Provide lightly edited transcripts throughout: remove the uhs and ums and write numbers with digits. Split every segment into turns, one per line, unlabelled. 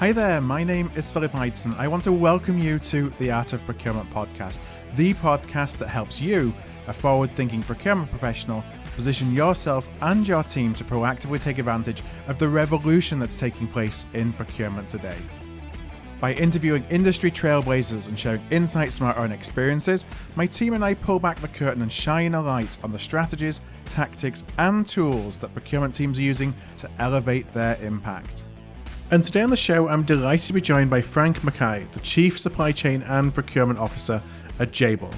Hi there, my name is Philip Ideson. I want to welcome you to the Art of Procurement podcast, the podcast that helps you, a forward-thinking procurement professional, position yourself and your team to proactively take advantage of the revolution that's taking place in procurement today. By interviewing industry trailblazers and sharing insights from our own experiences, my team and I pull back the curtain and shine a light on the strategies, tactics, and tools that procurement teams are using to elevate their impact. And today on the show, I'm delighted to be joined by Frank McKay, the Chief Supply Chain and Procurement Officer at Jabil.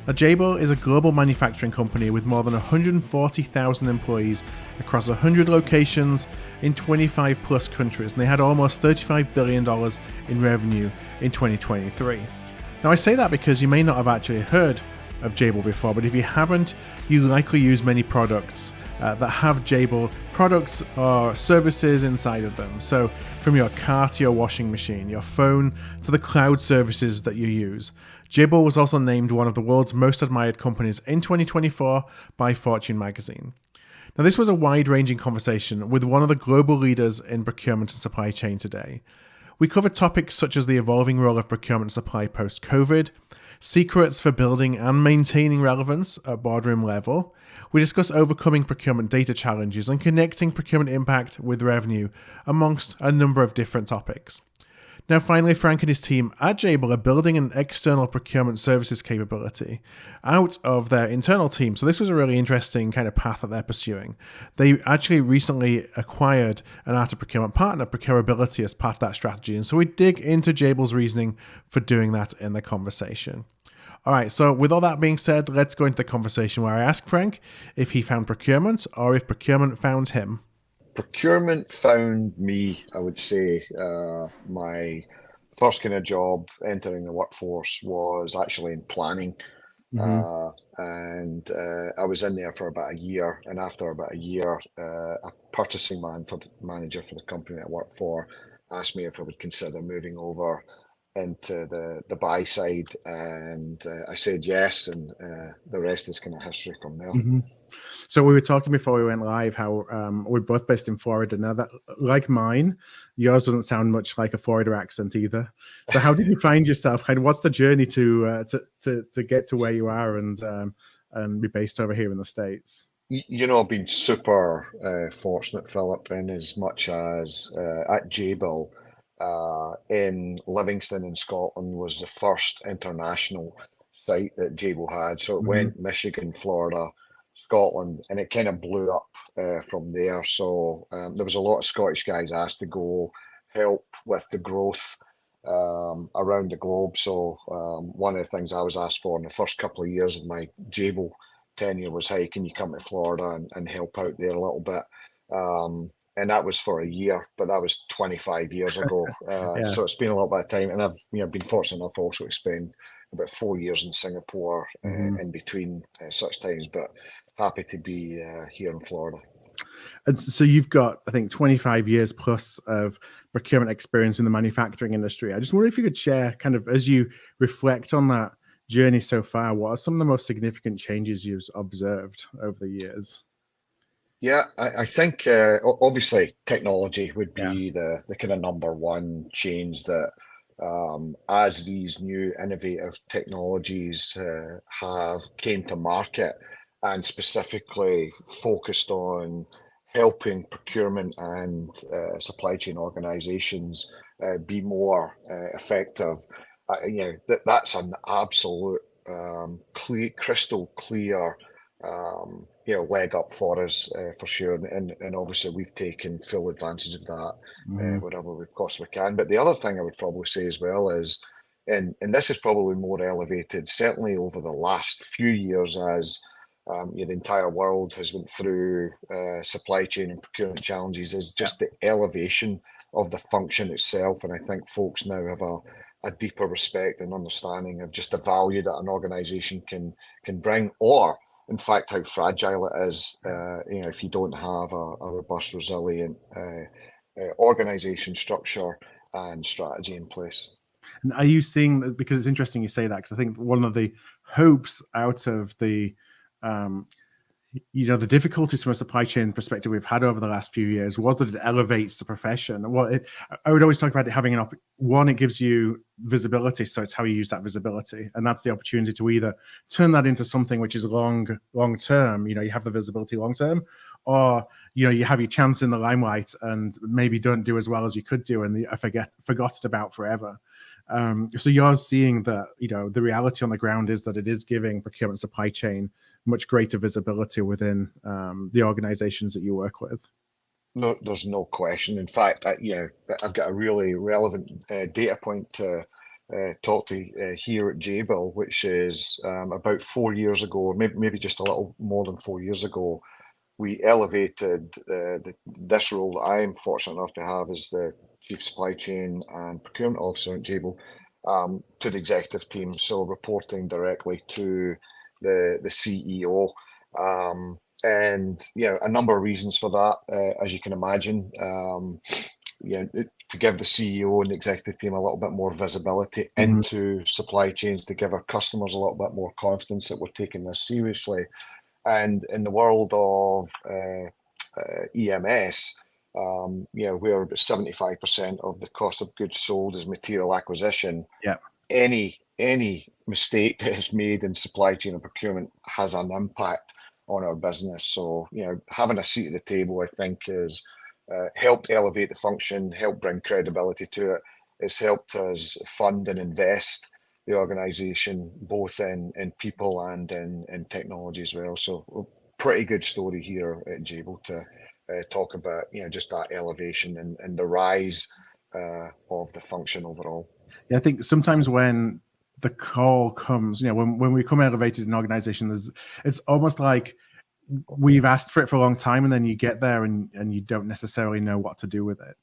Now, Jabil is a global manufacturing company with more than 140,000 employees across 100 locations in 25 plus countries, and they had almost $35 billion in revenue in 2023. Now, I say that because you may not have actually heard of Jabil before, but if you haven't, you likely use many products that have Jabil products or services inside of them. So from your car to your washing machine, your phone to the cloud services that you use. Jabil was also named one of the world's most admired companies in 2024 by Fortune magazine. Now, this was a wide-ranging conversation with one of the global leaders in procurement and supply chain today. We covered topics such as the evolving role of procurement and supply post-COVID, secrets for building and maintaining relevance at boardroom level. We discuss overcoming procurement data challenges and connecting procurement impact with revenue, amongst a number of different topics. Now, finally, Frank and his team at Jabil are building an external procurement services capability out of their internal team. So this was a really interesting kind of path that they're pursuing. They actually recently acquired an Art of Procurement partner, Procurability, as part of that strategy. And so we dig into Jabil's reasoning for doing that in the conversation. All right, so with all that being said, let's go into the conversation where I ask Frank if he found procurement or if procurement found him.
Procurement found me, I would say. My first kind of job entering the workforce was actually in planning. I was in there for about a year. And after about a year, a purchasing manager for the company I worked for asked me if I would consider moving over into the buy side. And I said yes. And the rest is kind of history from there.
Mm-hmm. So we were talking before we went live how we're both based in Florida. Now, that, like mine, yours doesn't sound much like a Florida accent either. So how did you find yourself? Kind of, what's the journey to get to where you are and be based over here in the States?
You know, I've been super fortunate, Philip, in as much as at Jabil in Livingston in Scotland was the first international site that Jabil had. So it went Michigan, Florida, Scotland, and it kind of blew up from there. So there was a lot of Scottish guys asked to go help with the growth around the globe. So one of the things I was asked for in the first couple of years of my Jabil tenure was, hey, can you come to Florida and help out there a little bit? And that was for a year, but that was 25 years ago. So it's been a little bit of time, and I've been fortunate enough also to spend about 4 years in Singapore in between such times, but happy to be here in Florida.
And so you've got, I think, 25 years plus of procurement experience in the manufacturing industry. I just wonder if you could share, kind of, as you reflect on that journey so far, what are some of the most significant changes you've observed over the years?
Yeah, I think obviously technology would be the kind of number one change that as these new innovative technologies have came to market and specifically focused on helping procurement and supply chain organizations be more effective. That's an absolute crystal clear leg up for us for sure, and obviously we've taken full advantage of that wherever we possibly can. But the other thing I would probably say as well is, and this is probably more elevated, certainly over the last few years as the entire world has went through supply chain and procurement challenges, is just the elevation of the function itself. And I think folks now have a deeper respect and understanding of just the value that an organization can bring, or in fact, how fragile it is, if you don't have a robust, resilient organization structure and strategy in place.
And are you seeing, because it's interesting you say that, because I think one of the hopes out of the the difficulties from a supply chain perspective we've had over the last few years was that it elevates the profession. I would always talk about it having it gives you visibility, so it's how you use that visibility, and that's the opportunity to either turn that into something which is long term. You have the visibility long term, or you have your chance in the limelight and maybe don't do as well as you could do, and are forgotten about forever. So you're seeing that the reality on the ground is that it is giving procurement supply chain much greater visibility within the organizations that you work with.
No, there's no question. In fact, I've got a really relevant data point to talk to here at Jabil, which is about 4 years ago, or maybe just a little more than 4 years ago, we elevated this role that I am fortunate enough to have as the Chief Supply Chain and Procurement Officer at Jabil to the executive team, so reporting directly to the CEO. And a number of reasons for that, as you can imagine. To give the CEO and the executive team a little bit more visibility into supply chains, to give our customers a little bit more confidence that we're taking this seriously. And in the world of EMS, where about 75% of the cost of goods sold is material acquisition, any mistake that is made in supply chain and procurement has an impact on our business. So, having a seat at the table, I think, is helped elevate the function, helped bring credibility to it. It's helped us fund and invest the organization, both in people and in technology as well. So, pretty good story here at Jabil to talk about, just that elevation and the rise of the function overall.
Yeah, I think sometimes when the call comes, when we come elevated in an organization, it's almost like we've asked for it for a long time, and then you get there and you don't necessarily know what to do with it.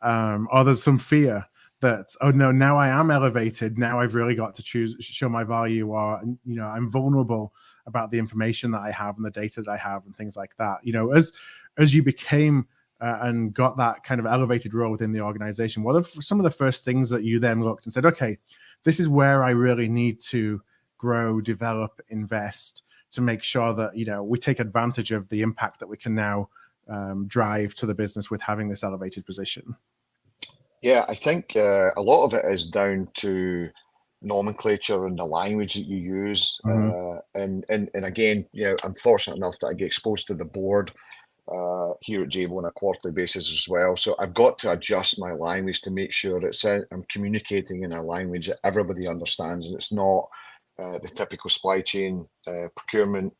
Or there's some fear that, oh no, now I am elevated. Now I've really got to show my value, or, I'm vulnerable about the information that I have and the data that I have and things like that. As you became and got that kind of elevated role within the organization, what are some of the first things that you then looked and said, okay, this is where I really need to grow, develop, invest to make sure that, we take advantage of the impact that we can now drive to the business with having this elevated position?
Yeah, I think a lot of it is down to nomenclature and the language that you use. And again, I'm fortunate enough that I get exposed to the board here at Jabil on a quarterly basis as well. So I've got to adjust my language to make sure that I'm communicating in a language that everybody understands, and it's not the typical supply chain procurement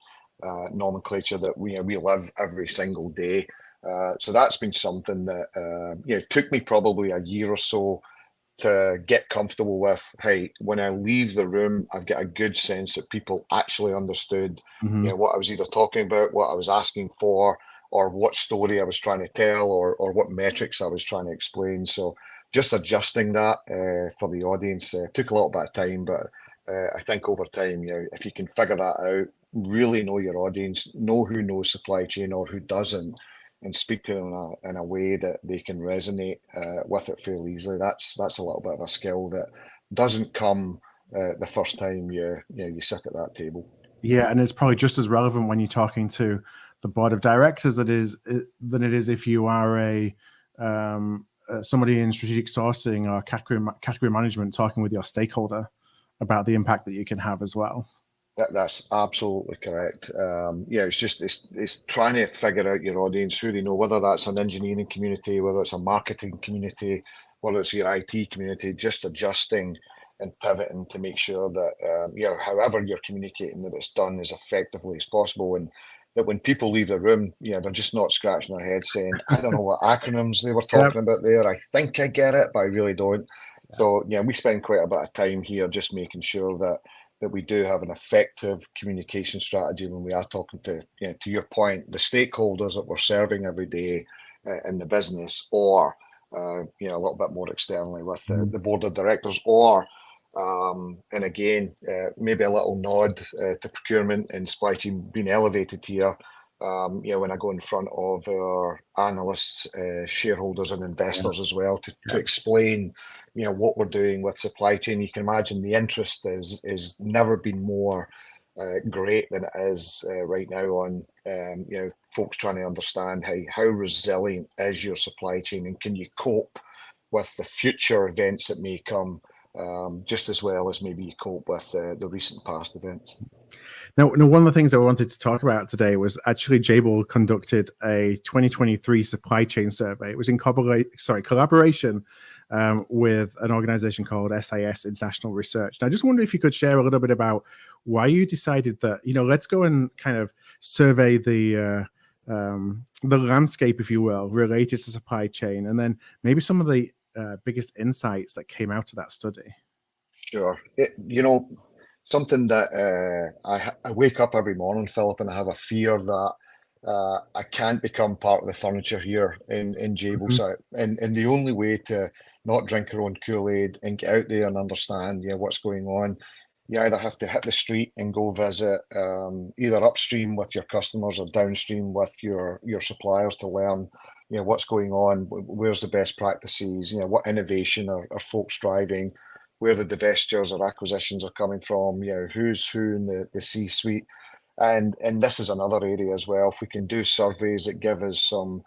nomenclature that we live every single day. So that's been something that took me probably a year or so to get comfortable with. Hey, when I leave the room, I've got a good sense that people actually understood what I was either talking about, what I was asking for, or what story I was trying to tell, or what metrics I was trying to explain. So just adjusting that for the audience took a little bit of time, but I think over time, if you can figure that out, really know your audience, know who knows supply chain or who doesn't, and speak to them in a way that they can resonate with it fairly easily. That's a little bit of a skill that doesn't come the first time you sit at that table.
Yeah, and it's probably just as relevant when you're talking to the board of directors than it is if you are somebody in strategic sourcing or category management talking with your stakeholder about the impact that you can have as well.
That's absolutely correct. It's trying to figure out your audience, who they know, whether that's an engineering community, whether it's a marketing community, whether it's your IT community, just adjusting and pivoting to make sure that, however you're communicating, that it's done as effectively as possible. And that when people leave the room, they're just not scratching their head saying, I don't know what acronyms they were talking about there. I think I get it, but I really don't. So, we spend quite a bit of time here just making sure that we do have an effective communication strategy when we are talking to your point, the stakeholders that we're serving every day in the business, or a little bit more externally with the board of directors, or and again, maybe a little nod to procurement and supply chain being elevated here. When I go in front of our analysts, shareholders, and investors as well to explain, what we're doing with supply chain. You can imagine the interest is never been more great than it is right now on folks trying to understand how resilient is your supply chain, and can you cope with the future events that may come just as well as maybe you cope with the recent past events.
Now, one of the things I wanted to talk about today was actually Jabil conducted a 2023 supply chain survey. It was in collaboration with an organization called SIS International Research. And I just wonder if you could share a little bit about why you decided that, let's go and kind of survey the landscape, if you will, related to supply chain, and then maybe some of the biggest insights that came out of that study.
Sure. Something that I wake up every morning, Philip, and I have a fear that I can't become part of the furniture here in Jabil.
Mm-hmm.
So, and the only way to not drink your own Kool-Aid and get out there and understand what's going on, you either have to hit the street and go visit either upstream with your customers or downstream with your suppliers to learn what's going on, where's the best practices, what innovation are folks driving, where the divestitures or acquisitions are coming from, who's who in the C-suite. And this is another area as well. If we can do surveys that give us some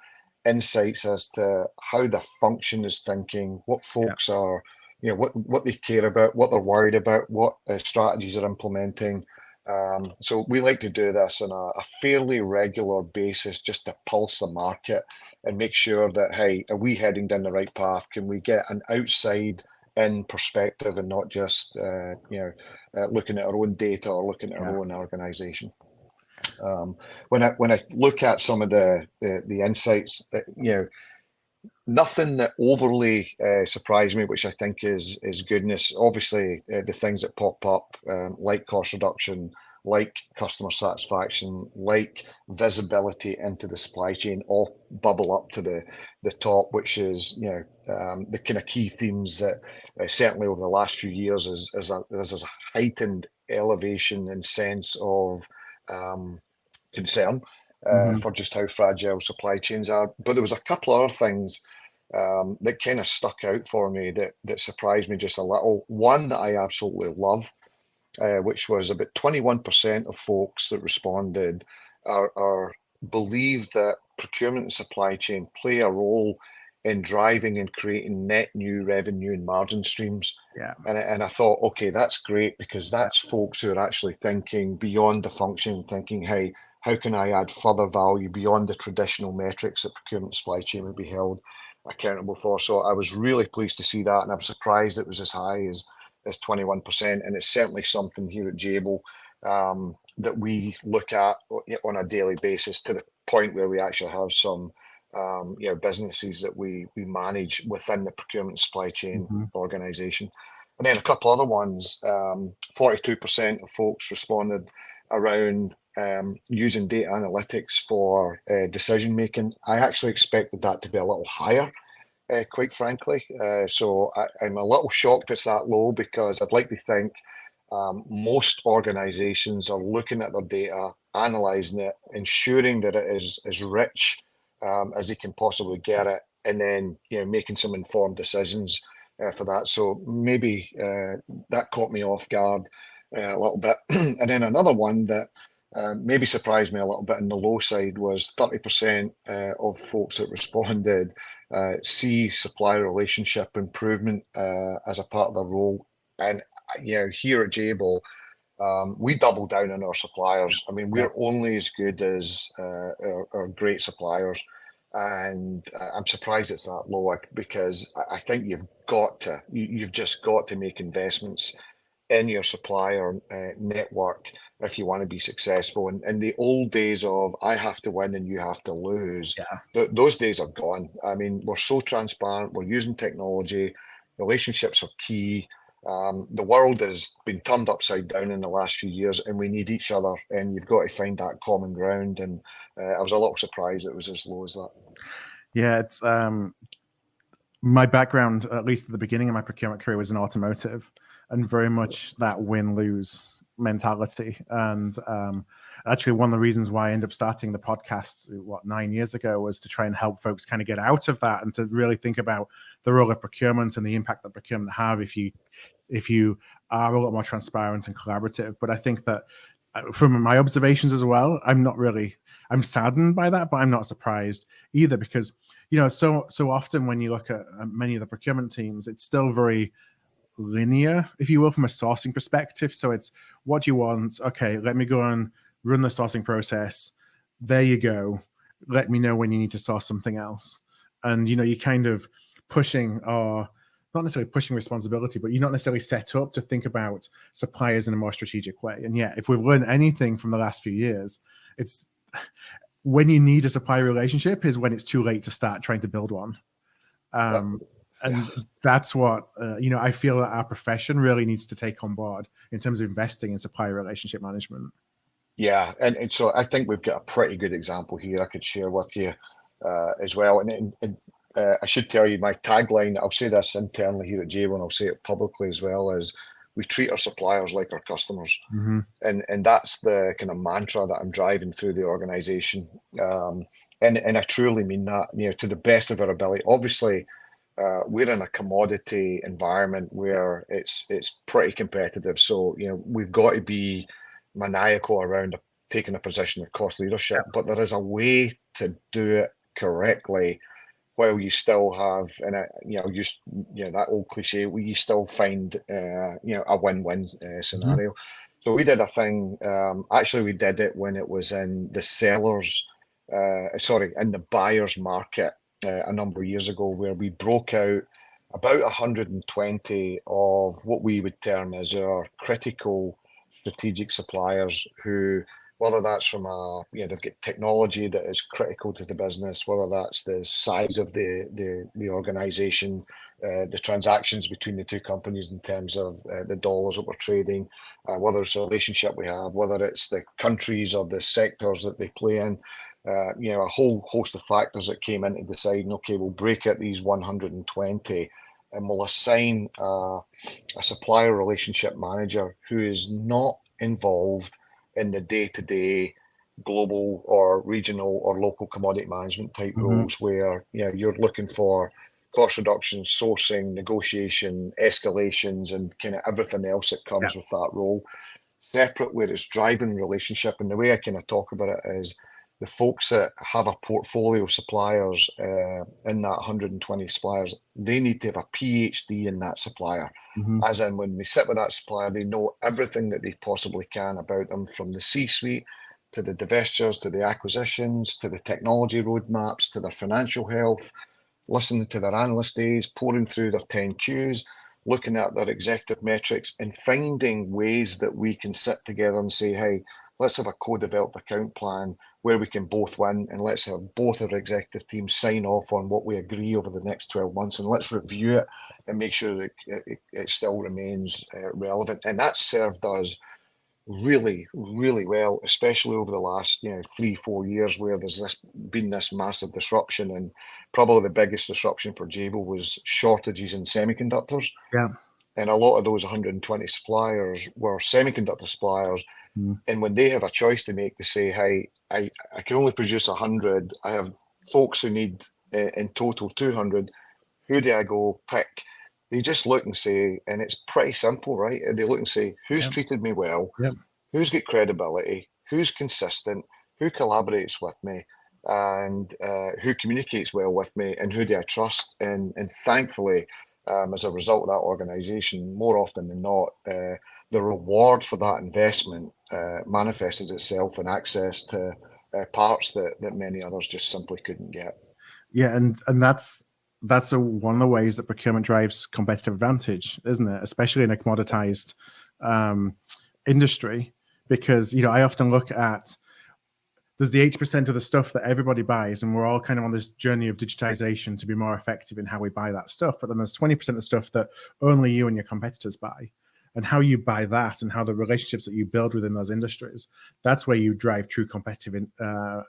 insights as to how the function is thinking, what folks are, what they care about, what they're worried about, what strategies are implementing. So we like to do this on a fairly regular basis just to pulse the market and make sure that, hey, are we heading down the right path? Can we get an outside in perspective and not just looking at our own data or looking at our own organization. When I look at some of the insights, nothing that overly surprised me, which I think is goodness. Obviously, the things that pop up, like cost reduction, like customer satisfaction, like visibility into the supply chain, all bubble up to the top, which is the kind of key themes that certainly over the last few years is a heightened elevation and sense of concern for just how fragile supply chains are. But there was a couple other things that kind of stuck out for me that surprised me just a little. One that I absolutely love, which was about 21% of folks that responded are believe that procurement and supply chain play a role in driving and creating net new revenue and margin streams.
Yeah.
And I thought, okay, that's great, because that's folks who are actually thinking beyond the function, thinking, hey, how can I add further value beyond the traditional metrics that procurement supply chain would be held accountable for? So I was really pleased to see that, and I'm surprised it was as high as 21%. And it's certainly something here at Jabil that we look at on a daily basis, to the point where we actually have some businesses that we manage within the procurement supply chain organization. And then a couple other ones, 42% of folks responded around using data analytics for decision making. I actually expected that to be a little higher, quite frankly. So I'm a little shocked it's that low, because I'd like to think most organizations are looking at their data, analyzing it, ensuring that it is as rich as they can possibly get it, and then making some informed decisions for that. So maybe that caught me off guard a little bit. And then another one that maybe surprised me a little bit on the low side was 30% of folks that responded see supplier relationship improvement as a part of their role. And here at Jabil, we double down on our suppliers. I mean, we're only as good as our great suppliers. And I'm surprised it's that low, because I think you've just got to make investments in your supplier network if you want to be successful. And the old days of I have to win and you have to lose, those days are gone. I mean, we're so transparent, we're using technology, relationships are key. The world has been turned upside down in the last few years, and we need each other, and you've got to find that common ground. And I was a little surprised it was as low as that.
Yeah, it's my background, at least at the beginning of my procurement career, was in automotive, and very much that win-lose mentality. And actually, one of the reasons why I ended up starting the podcast 9 years ago was to try and help folks kind of get out of that, and to really think about the role of procurement and the impact that procurement have if you are a lot more transparent and collaborative. But I think that from my observations as well, I'm saddened by that, but I'm not surprised either, because so often when you look at many of the procurement teams, it's still very linear, if you will, from a sourcing perspective. So it's, what do you want? Okay, let me go and run the sourcing process. There you go. Let me know when you need to source something else. And you're kind of pushing, or not necessarily pushing responsibility, but you're not necessarily set up to think about suppliers in a more strategic way. And yet, if we've learned anything from the last few years, it's when you need a supplier relationship is when it's too late to start trying to build one. And that's what, I feel that our profession really needs to take on board in terms of investing in supplier relationship management.
Yeah, and so I think we've got a pretty good example here I could share with you as well. And I should tell you my tagline, I'll say this internally here at Jabil, and I'll say it publicly as well, is we treat our suppliers like our customers.
Mm-hmm.
And that's the kind of mantra that I'm driving through the organization. And I truly mean that, to the best of our ability. Obviously, we're in a commodity environment where it's pretty competitive. So, we've got to be maniacal around taking a position of cost leadership, but there is a way to do it correctly while you still have, and that old cliche, where you still find, a win-win scenario. Mm-hmm. So we did a thing. Actually, we did it when it was in the in the buyer's market a number of years ago, where we broke out about 120 of what we would term as our critical strategic suppliers, who, whether that's from they've got technology that is critical to the business, whether that's the size of the organization, the transactions between the two companies in terms of the dollars that we're trading, whether it's a relationship we have, whether it's the countries or the sectors that they play in, a whole host of factors that came into deciding, okay, we'll break out these 120 and we'll assign a supplier relationship manager who is not involved in the day-to-day global or regional or local commodity management type roles, where you're looking for cost reduction, sourcing, negotiation, escalations, and kind of everything else that comes with that role. Separate, where it's driving relationship. And the way I kind of talk about it is the folks that have a portfolio of suppliers in that 120 suppliers, they need to have a PhD in that supplier. Mm-hmm. As in, when they sit with that supplier, they know everything that they possibly can about them, from the C-suite to the divestitures, to the acquisitions, to the technology roadmaps, to their financial health, listening to their analyst days, pouring through their 10Qs, looking at their executive metrics, and finding ways that we can sit together and say, hey, let's have a co-developed account plan where we can both win, and let's have both of our executive teams sign off on what we agree over the next 12 months, and let's review it and make sure that it still remains relevant. And that's served us really, really well, especially over the last 3-4 years, where there's been this massive disruption. And probably the biggest disruption for Jabil was shortages in semiconductors.
Yeah.
And a lot of those 120 suppliers were semiconductor suppliers. And when they have a choice to make, to say, hey, I can only produce 100, I have folks who need in total 200, who do I go pick? They just look and say, and it's pretty simple, right? They look and say, who's treated me well? Who's got credibility? Who's consistent? Who collaborates with me? And who communicates well with me? And who do I trust? And thankfully, as a result of that organization, more often than not, the reward for that investment manifested itself in access to parts that many others just simply couldn't get.
Yeah, and that's one of the ways that procurement drives competitive advantage, isn't it? Especially in a commoditized industry, because I often look at, there's the 80% of the stuff that everybody buys, and we're all kind of on this journey of digitization to be more effective in how we buy that stuff. But then there's 20% of stuff that only you and your competitors buy. And how you buy that, and how the relationships that you build within those industries, that's where you drive true competitive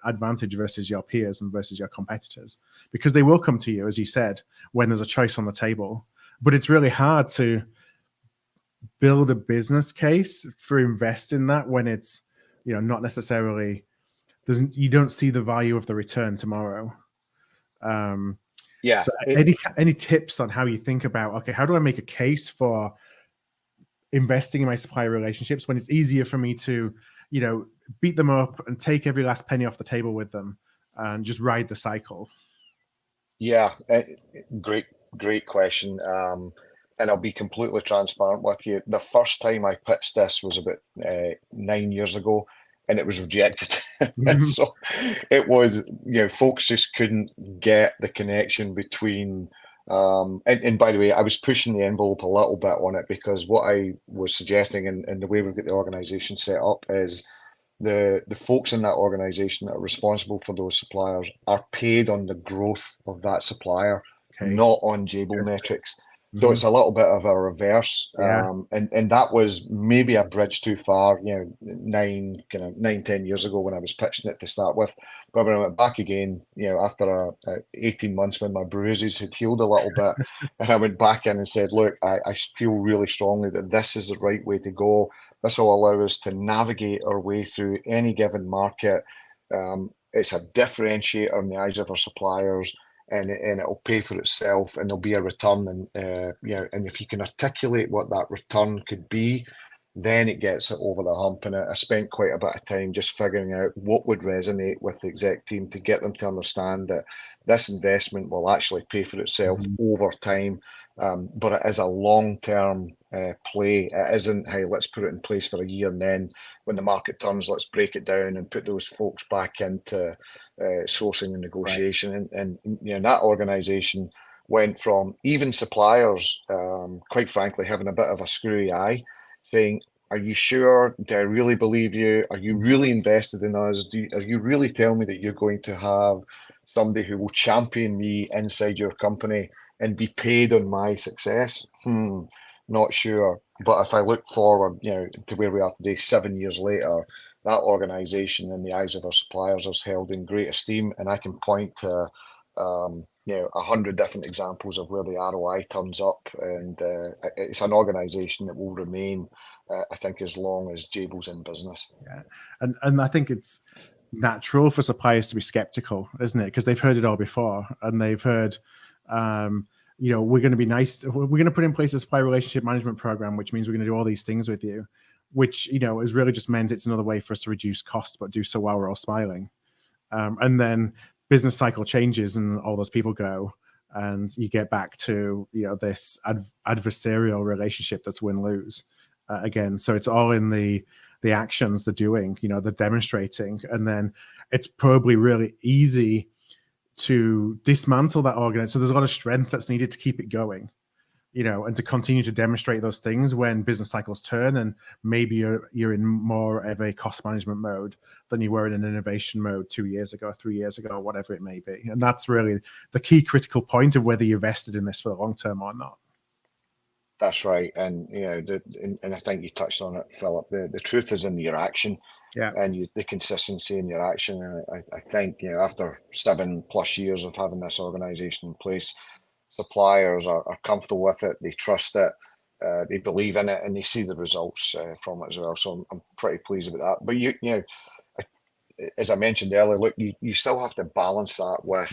advantage versus your peers and versus your competitors, because they will come to you, as you said, when there's a choice on the table. But it's really hard to build a business case for invest in that when it's not necessarily, you don't see the value of the return tomorrow. So any tips on how you think about, okay, how do I make a case for investing in my supplier relationships when it's easier for me to, beat them up and take every last penny off the table with them and just ride the cycle?
Yeah, great question. And I'll be completely transparent with you. The first time I pitched this was about 9 years ago, and it was rejected. So it was, folks just couldn't get the connection between. And by the way, I was pushing the envelope a little bit on it, because what I was suggesting, and the way we've got the organization set up, is the folks in that organization that are responsible for those suppliers are paid on the growth of that supplier, not on Jabil metrics. So it's a little bit of a reverse. And that was maybe a bridge too far, 10 years ago when I was pitching it to start with. But when I went back again, after 18 months when my bruises had healed a little bit, and I went back in and said, look, I feel really strongly that this is the right way to go. This will allow us to navigate our way through any given market. It's a differentiator in the eyes of our suppliers, and it'll pay for itself, and there'll be a return. And and if you can articulate what that return could be, then it gets it over the hump. And I spent quite a bit of time just figuring out what would resonate with the exec team to get them to understand that this investment will actually pay for itself over time. But it is a long-term play. It isn't, hey, let's put it in place for a year, and then when the market turns, let's break it down and put those folks back into sourcing and negotiation. And that organization went from even suppliers, quite frankly, having a bit of a screwy eye, saying, are you sure? Do I really believe you? Are you really invested in us? Are you really telling me that you're going to have somebody who will champion me inside your company and be paid on my success? Not sure. But if I look forward, to where we are today, 7 years later, that organization in the eyes of our suppliers is held in great esteem. And I can point to 100 different examples of where the ROI turns up. And it's an organization that will remain, I think, as long as Jabil's in business.
Yeah. And I think it's natural for suppliers to be skeptical, isn't it? Because they've heard it all before, and they've heard, we're going to be nice. We're going to put in place a supplier relationship management program, which means we're going to do all these things with you, which, has really just meant it's another way for us to reduce costs, but do so while we're all smiling. And then business cycle changes and all those people go, and you get back to, this adversarial relationship that's win-lose again. So it's all in the actions, the doing, the demonstrating. And then it's probably really easy to dismantle that organization. So there's a lot of strength that's needed to keep it going, and to continue to demonstrate those things when business cycles turn, and maybe you're in more of a cost management mode than you were in an innovation mode 2 years ago, 3 years ago, whatever it may be. And that's really the key critical point of whether you're vested in this for the long term or not.
That's right. And, and I think you touched on it, Philip. The truth is in your action, and the consistency in your action. And I think, after 7+ years of having this organization in place, suppliers are comfortable with it. They trust it. They believe in it, and they see the results from it as well. So I'm pretty pleased about that. But as I mentioned earlier, look, you still have to balance that with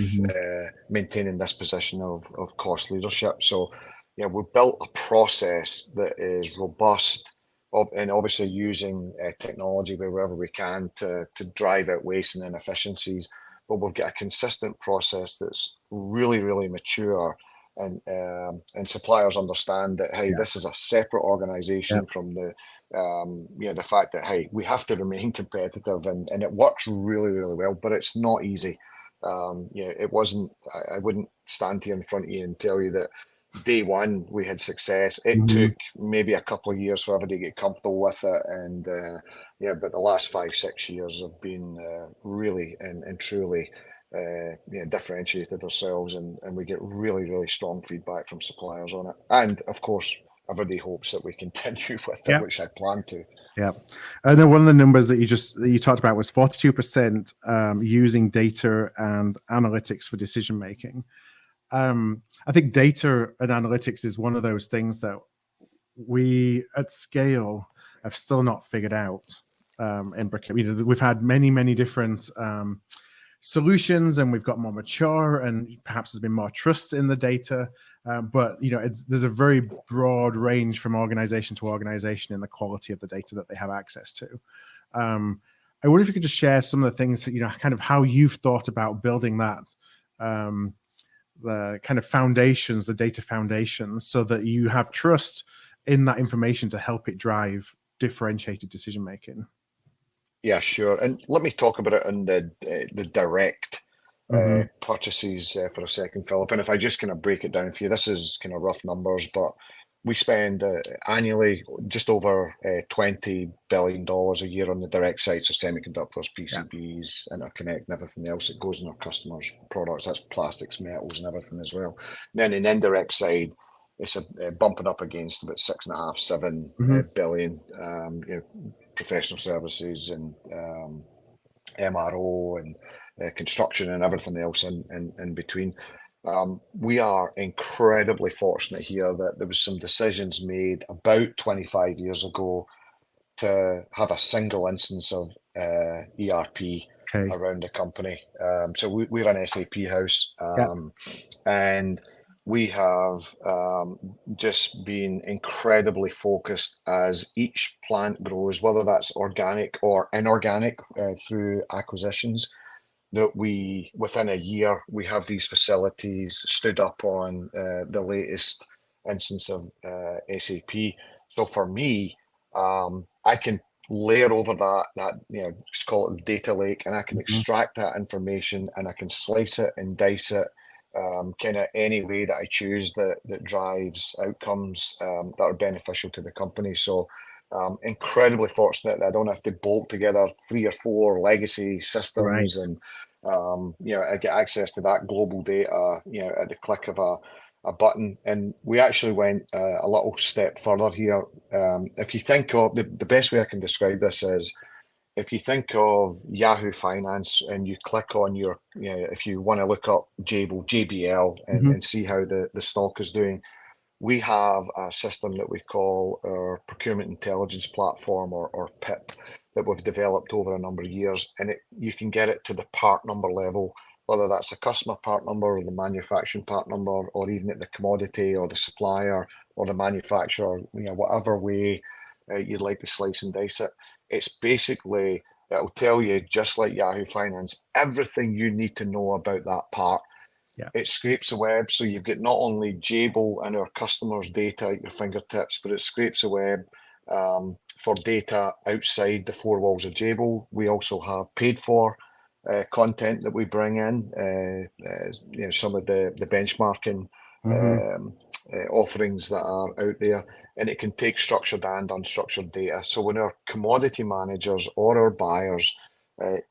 maintaining this position of cost leadership. So we've built a process that is robust, and obviously using technology wherever we can to drive out waste and inefficiencies. But we've got a consistent process that's really, really mature, and suppliers understand that, hey, this is a separate organization from the the fact that, hey, we have to remain competitive, and it works really, really well. But it's not easy. It wasn't. I wouldn't stand here in front of you and tell you that day one we had success. It took maybe a couple of years for everybody to get comfortable with it, and but the last 5-6 years have been really and truly differentiated ourselves, and we get really, really strong feedback from suppliers on it. And of course, everybody hopes that we continue with it, which I plan to.
Yeah, I know one of the numbers that you talked about was 42% using data and analytics for decision making. I think data and analytics is one of those things that we at scale have still not figured out in procurement. We've had many different solutions, and we've got more mature, and perhaps there's been more trust in the data. But there's a very broad range from organization to organization in the quality of the data that they have access to. I wonder if you could just share some of the things that, kind of how you've thought about building that, the kind of foundations, the data foundations, so that you have trust in that information to help it drive differentiated decision making.
Yeah, sure. And let me talk about it on the direct purchases for a second, Philip. And if I just kind of break it down for you, this is kind of rough numbers, but we spend annually just over $20 billion a year on the direct side, so semiconductors, PCBs, interconnect, and everything else that goes in our customers' products. That's plastics, metals, and everything as well. And then in the indirect side, it's bumping up against about 6.5, 7 billion. Professional services and MRO and construction and everything else in between. We are incredibly fortunate here that there was some decisions made about 25 years ago to have a single instance of ERP around the company. So we're an SAP house, and we have just been incredibly focused as each plant grows, whether that's organic or inorganic through acquisitions, that within a year, we have these facilities stood up on the latest instance of SAP. So for me, I can layer over that just call it the data lake, and I can extract that information and I can slice it and dice it kind of any way that I choose that drives outcomes that are beneficial to the company. So incredibly fortunate that I don't have to bolt together 3 or 4 legacy systems, and I get access to that global data at the click of a button. And we actually went a little step further here. If you think of the best way I can describe this is, if you think of Yahoo Finance and you click on if you want to look up Jabil, JBL, and see how the stock is doing, we have a system that we call our Procurement Intelligence Platform, or PIP, that we've developed over a number of years. And you can get it to the part number level, whether that's a customer part number or the manufacturing part number, or even at the commodity or the supplier or the manufacturer, whatever way you'd like to slice and dice it. It's basically, it'll tell you, just like Yahoo Finance, everything you need to know about that part. It scrapes the web, so you've got not only Jabil and our customers' data at your fingertips, but it scrapes the web for data outside the 4 walls of Jabil. We also have paid for content that we bring in, some of the benchmarking offerings that are out there, and it can take structured and unstructured data. So when our commodity managers or our buyers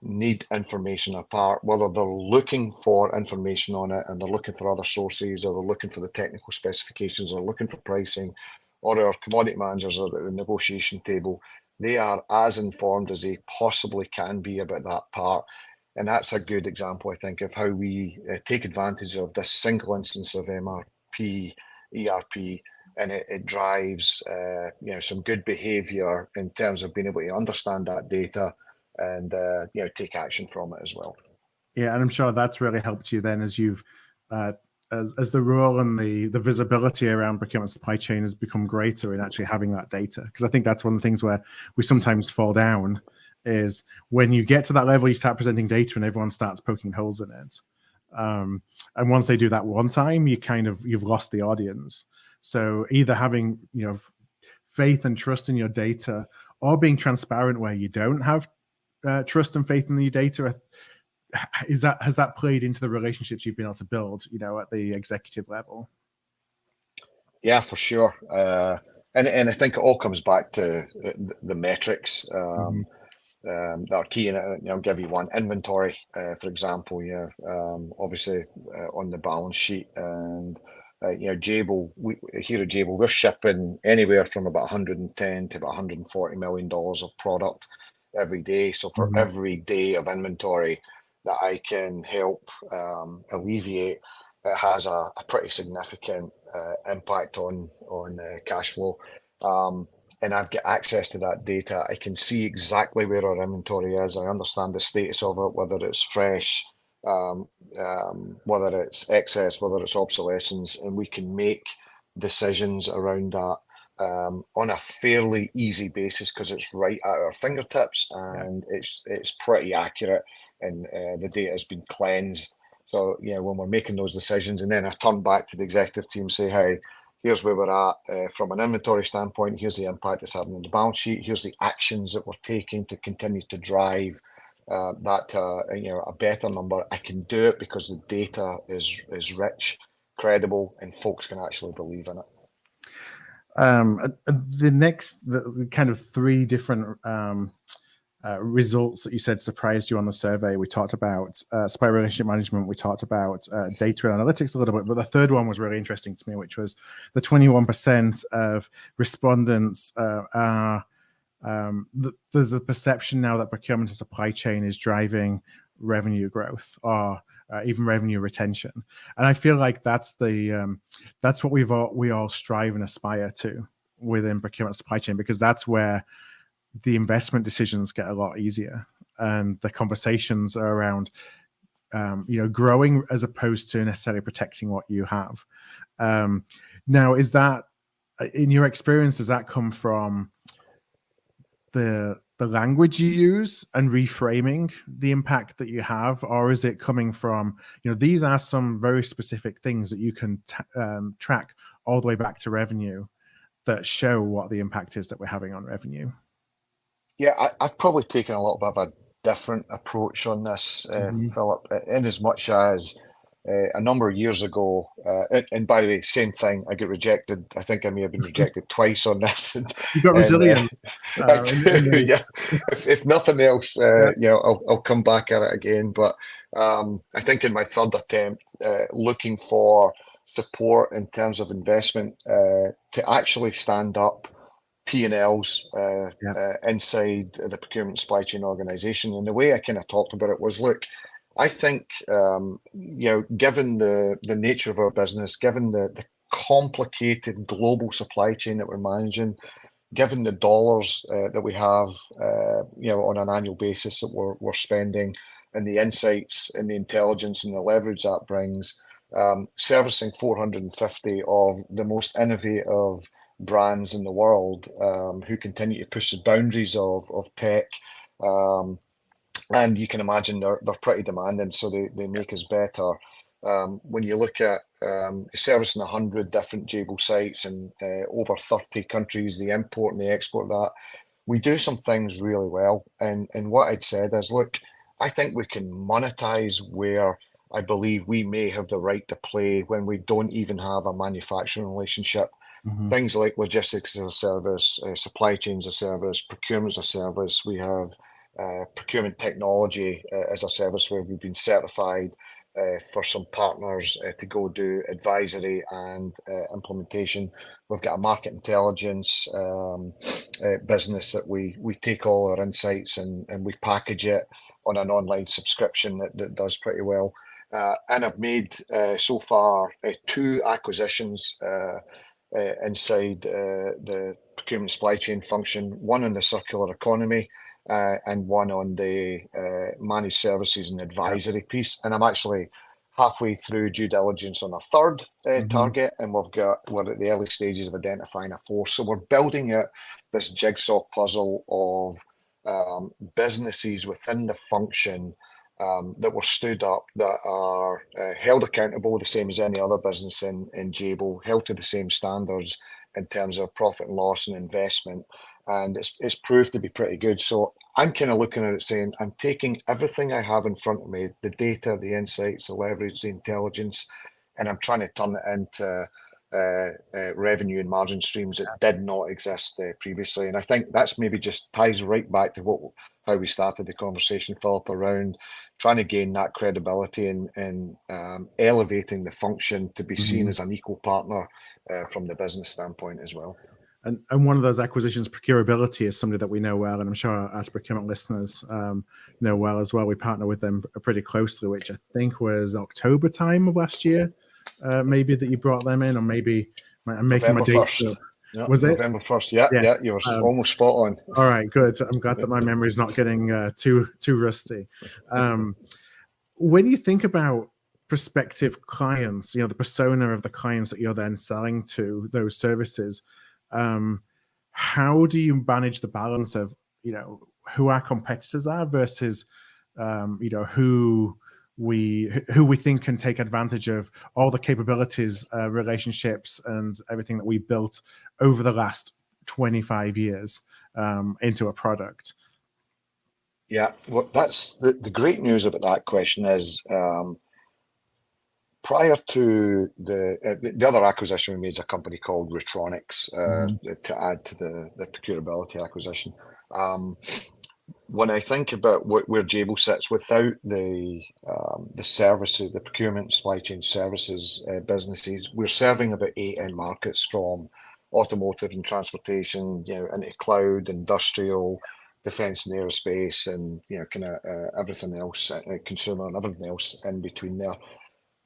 need information apart, whether they're looking for information on it and they're looking for other sources, or they're looking for the technical specifications, or looking for pricing, or our commodity managers are at the negotiation table, they are as informed as they possibly can be about that part. And that's a good example, I think, of how we take advantage of this single instance of MRP, ERP, and it drives some good behavior in terms of being able to understand that data and take action from it as well.
Yeah, and I'm sure that's really helped you then as you've as the role and the visibility around procurement supply chain has become greater in actually having that data. Because I think that's one of the things where we sometimes fall down, is when you get to that level, you start presenting data and everyone starts poking holes in it. And once they do that one time, you've lost the audience. So either having faith and trust in your data, or being transparent where you don't have trust and faith in your data, has that played into the relationships you've been able to build, at the executive level?
Yeah, for sure. And I think it all comes back to the metrics that are key. And I'll give you one: inventory, for example. Obviously on the balance sheet, and Jabil. Here at Jabil, we're shipping anywhere from about 110 to about $140 million of product every day. So for every day of inventory that I can help alleviate, it has a pretty significant impact on cash flow. And I've got access to that data. I can see exactly where our inventory is. I understand the status of it, whether it's fresh, whether it's excess, whether it's obsolescence, and we can make decisions around that. on a fairly easy basis because it's right at our fingertips, and it's pretty accurate, and the data has been cleansed. So when we're making those decisions, and then I turn back to the executive team, say, hey, here's where we're at from an inventory standpoint. Here's the impact it's having on the balance sheet. Here's the actions that we're taking to continue to drive that a better number. I can do it because the data is rich, credible, and folks can actually believe in it.
The kind of three different results that you said surprised you on the survey. We talked about supplier relationship management. We talked about data analytics a little bit, but the third one was really interesting to me, which was the 21% of respondents there's a perception now that procurement and supply chain is driving revenue growth or even revenue retention, and I feel like that's what we all strive and aspire to within procurement and supply chain, because that's where the investment decisions get a lot easier, and the conversations are around growing as opposed to necessarily protecting what you have. Now, is that, in your experience, does that come from the language you use and reframing the impact that you have, or is it coming from these are some very specific things that you can track all the way back to revenue that show what the impact is that we're having on revenue?
Yeah, I've probably taken a little bit of a different approach on this, Philip, in as much as a number of years ago, and by the way, same thing, I get rejected. I think I may have been rejected twice on this.
You got resilience.
Yeah. If nothing else, I'll come back at it again. But I think in my third attempt, looking for support in terms of investment to actually stand up P&Ls inside the procurement supply chain organization. And the way I kind of talked about it was, look, I think, given the nature of our business, given the complicated global supply chain that we're managing, given the dollars that we have, on an annual basis that we're spending, and the insights and the intelligence and the leverage that brings, servicing 450 of the most innovative brands in the world, who continue to push the boundaries of tech. And you can imagine they're pretty demanding, so they make us better. When you look at servicing 100 different Jabil sites and over 30 countries, the import and the export of that, we do some things really well. And what I'd said is, look, I think we can monetize where I believe we may have the right to play when we don't even have a manufacturing relationship. Things like logistics as a service, supply chains as a service, procurement as a service. We have procurement technology as a service where we've been certified for some partners to go do advisory and implementation. We've got a market intelligence business that we take all our insights and we package it on an online subscription that does pretty well. And I've made so far 2 acquisitions inside the procurement supply chain function, one on the circular economy and one on the managed services and advisory piece. And I'm actually halfway through due diligence on a third target, and we're at the early stages of identifying a fourth. So we're building out this jigsaw puzzle of businesses within the function that were stood up, that are held accountable the same as any other business in Jabil, held to the same standards in terms of profit and loss and investment. And it's proved to be pretty good. So I'm kind of looking at it saying, I'm taking everything I have in front of me, the data, the insights, the leverage, the intelligence, and I'm trying to turn it into revenue and margin streams that did not exist previously. And I think that's maybe just ties right back to how we started the conversation, Philip, around trying to gain that credibility and elevating the function to be seen as an equal partner from the business standpoint as well.
And one of those acquisitions, Procurability, is somebody that we know well, and I'm sure our procurement listeners know well as well. We partner with them pretty closely, which I think was October time of last year, maybe, that you brought them in, or maybe I'm making
November
my dates up.
Yeah,
was it
November 1st? Yeah, you were almost spot on.
All right, good. I'm glad that my memory is not getting too rusty. When you think about prospective clients, the persona of the clients that you're then selling to, those services, How do you manage the balance of, who our competitors are versus, who we think can take advantage of all the capabilities, relationships, and everything that we built over the last 25 years into a product?
Yeah, well, that's the great news about that question is, prior to the other acquisition we made is a company called Retronics, to add to the procurability acquisition. When I think about where Jabil sits, without the services, the procurement supply chain services businesses, we're serving about 8 end markets, from automotive and transportation, into cloud, industrial, defense and aerospace, and kind of everything else, consumer and everything else in between there.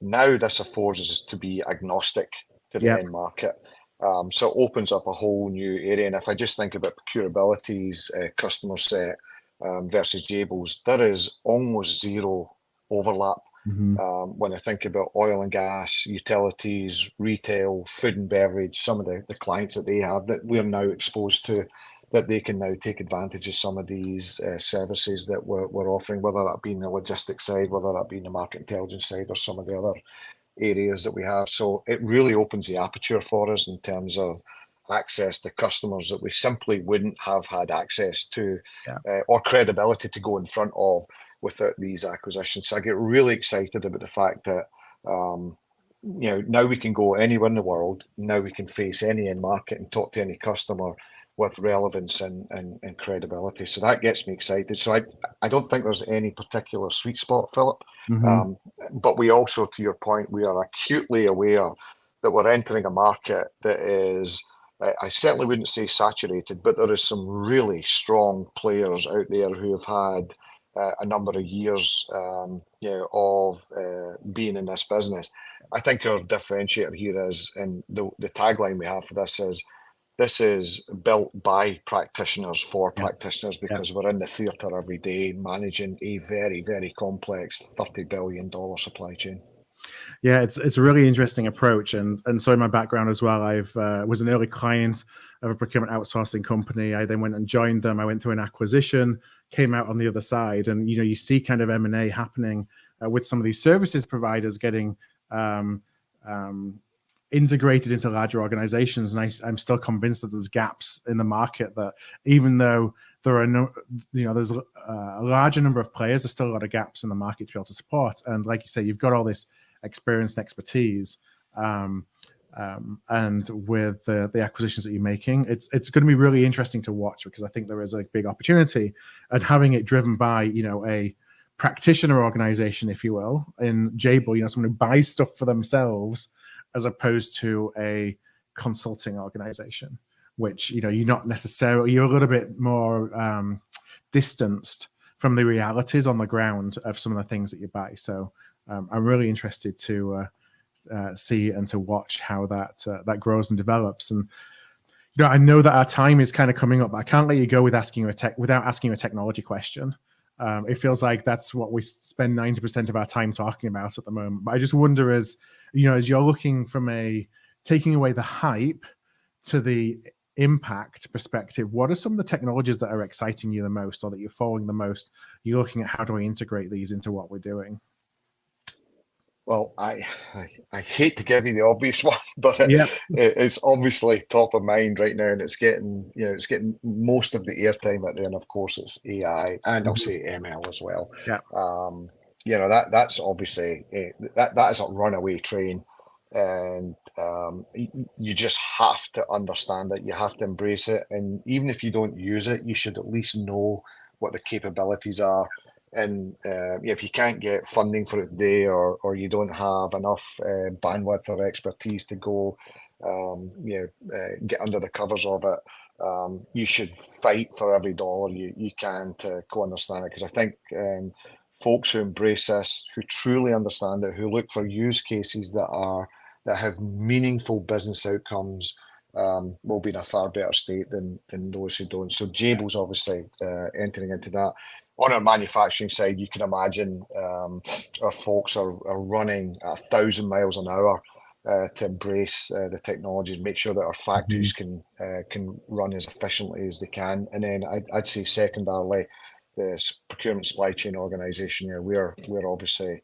Now this affords us to be agnostic to the end market. So it opens up a whole new area. And if I just think about Procurability's customer set versus Jabil's, there is almost zero overlap. When I think about oil and gas, utilities, retail, food and beverage, some of the clients that they have that we're now exposed to, that they can now take advantage of some of these services that we're offering, whether that be in the logistics side, whether that be in the market intelligence side, or some of the other areas that we have. So it really opens the aperture for us in terms of access to customers that we simply wouldn't have had access to, or credibility to go in front of without these acquisitions. So I get really excited about the fact that now we can go anywhere in the world. Now we can face any end market and talk to any customer with relevance and credibility. So that gets me excited. So I don't think there's any particular sweet spot, Philip. But we also, to your point, we are acutely aware that we're entering a market that is, I certainly wouldn't say saturated, but there is some really strong players out there who have had a number of years of being in this business. I think our differentiator here is, and the tagline we have for this is built by practitioners for practitioners, because we're in the theatre every day managing a very, very complex $30 billion supply chain.
Yeah, it's a really interesting approach, and so in my background as well, I've was an early client of a procurement outsourcing company. I then went and joined them. I went through an acquisition, came out on the other side, and you see kind of M&A happening with some of these services providers getting integrated into larger organizations, and I'm still convinced that there's gaps in the market, that even though there are there's a larger number of players, there's still a lot of gaps in the market to be able to support. And like you say, you've got all this experience and expertise, and with the acquisitions that you're making, it's going to be really interesting to watch, because I think there is a big opportunity, and having it driven by a practitioner organization, if you will, in Jabil, someone who buys stuff for themselves, as opposed to a consulting organization, which, you're not necessarily, you're a little bit more distanced from the realities on the ground of some of the things that you buy. So I'm really interested to see and to watch how that grows and develops. And I know that our time is kind of coming up, but I can't let you go without asking you a technology question. It feels like that's what we spend 90% of our time talking about at the moment. But I just wonder, as you're looking from taking away the hype to the impact perspective, what are some of the technologies that are exciting you the most, or that you're following the most? You're looking at, how do I integrate these into what we're doing?
Well, I hate to give you the obvious one, but it's obviously top of mind right now, and it's getting most of the airtime out there. And of course, it's AI, and I'll say ML as well. That's obviously that is a runaway train, and you just have to understand it. You have to embrace it, and even if you don't use it, you should at least know what the capabilities are. And if you can't get funding for it today, or you don't have enough bandwidth or expertise to go get under the covers of it, you should fight for every dollar you can to go understand it. Because I think folks who embrace this, who truly understand it, who look for use cases that have meaningful business outcomes, will be in a far better state than those who don't. So Jabil's obviously entering into that. On our manufacturing side, you can imagine our folks are running 1,000 miles an hour to embrace the technology and make sure that our factories can run as efficiently as they can. And then I'd say secondarily, the procurement supply chain organisation, we're obviously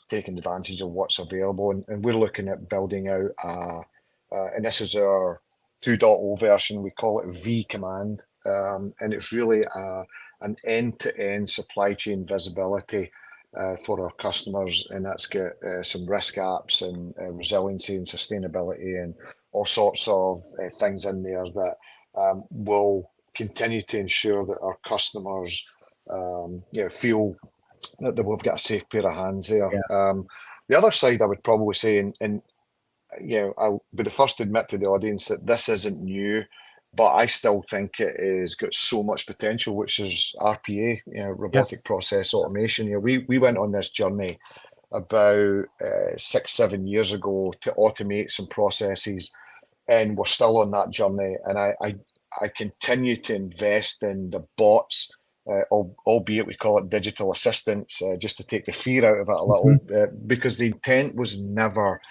taking advantage of what's available, and we're looking at building out and this is our 2.0 version. We call it V Command, and it's really an end-to-end supply chain visibility for our customers, and that's got some risk apps and resiliency and sustainability and all sorts of things in there that will continue to ensure that our customers feel that we've got a safe pair of hands there. Yeah. The other side, I would probably say, and I'll be the first to admit to the audience that this isn't new, but I still think it has got so much potential, which is RPA, robotic process automation. We went on this journey about 6-7 years ago to automate some processes, and we're still on that journey. And I continue to invest in the bots, albeit we call it digital assistants, just to take the fear out of it a little, because the intent was never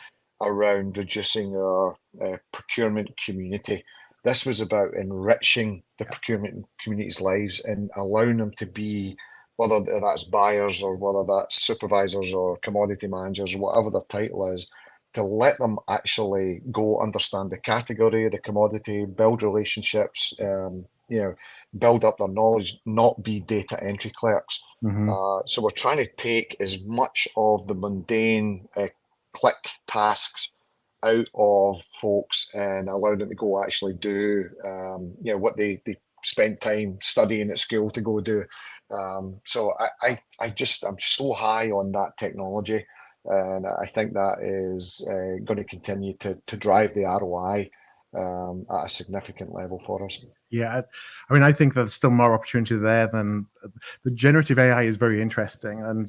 around reducing our procurement community. This was about enriching the procurement community's lives and allowing them to be, whether that's buyers or whether that's supervisors or commodity managers, whatever their title is, to let them actually go understand the category, the commodity, build relationships, build up their knowledge, not be data entry clerks. So we're trying to take as much of the mundane click tasks out of folks and allow them to go actually do what they spent time studying at school to go do. So I'm so high on that technology, and I think that is going to continue to drive the ROI at a significant level for us.
Yeah, I mean, I think there's still more opportunity there than the generative AI is very interesting. And,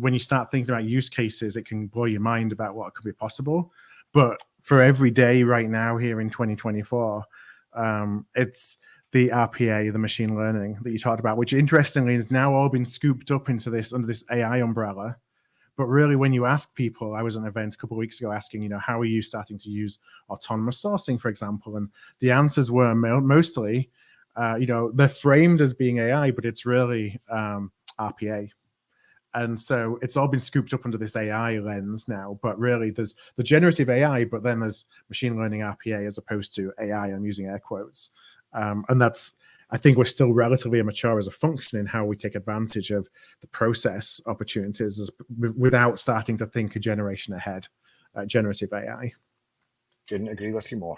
when you start thinking about use cases, it can blow your mind about what could be possible. But for every day right now here in 2024, it's the RPA, the machine learning that you talked about, which interestingly has now all been scooped up into this under this AI umbrella. But really, when you ask people, I was at an event a couple of weeks ago asking, how are you starting to use autonomous sourcing, for example? And the answers were mostly, they're framed as being AI, but it's really RPA. And so it's all been scooped up under this AI lens now. But really, there's the generative AI, but then there's machine learning RPA as opposed to AI. I'm using air quotes. And that's, I think we're still relatively immature as a function in how we take advantage of the process opportunities without starting to think a generation ahead, generative AI.
Couldn't agree with you more.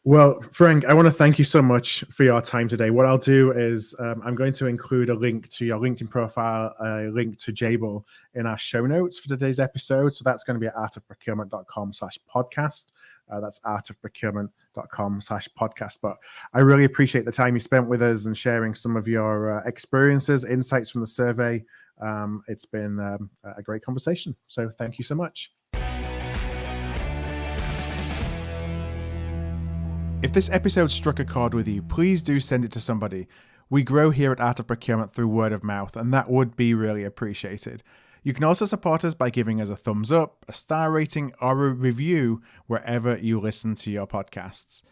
Well, Frank, I want to thank you so much for your time today. What I'll do is I'm going to include a link to your LinkedIn profile, a link to Jabil in our show notes for today's episode. So that's going to be at artofprocurement.com/podcast. That's artofprocurement.com/podcast. But I really appreciate the time you spent with us and sharing some of your experiences, insights from the survey. It's been a great conversation. So thank you so much. If this episode struck a chord with you, please do send it to somebody. We grow here at Art of Procurement through word of mouth, and that would be really appreciated. You can also support us by giving us a thumbs up, a star rating, or a review wherever you listen to your podcasts.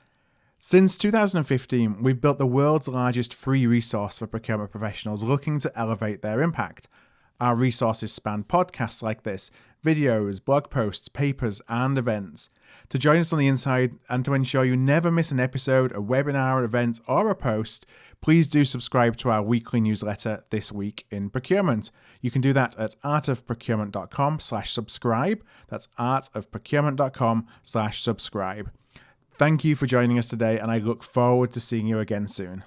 Since 2015, we've built the world's largest free resource for procurement professionals looking to elevate their impact. Our resources span podcasts like this, videos, blog posts, papers, and events. To join us on the inside and to ensure you never miss an episode, a webinar, event, or a post, please do subscribe to our weekly newsletter, This Week in Procurement. You can do that at artofprocurement.com/subscribe. That's artofprocurement.com/subscribe. Thank you for joining us today, and I look forward to seeing you again soon.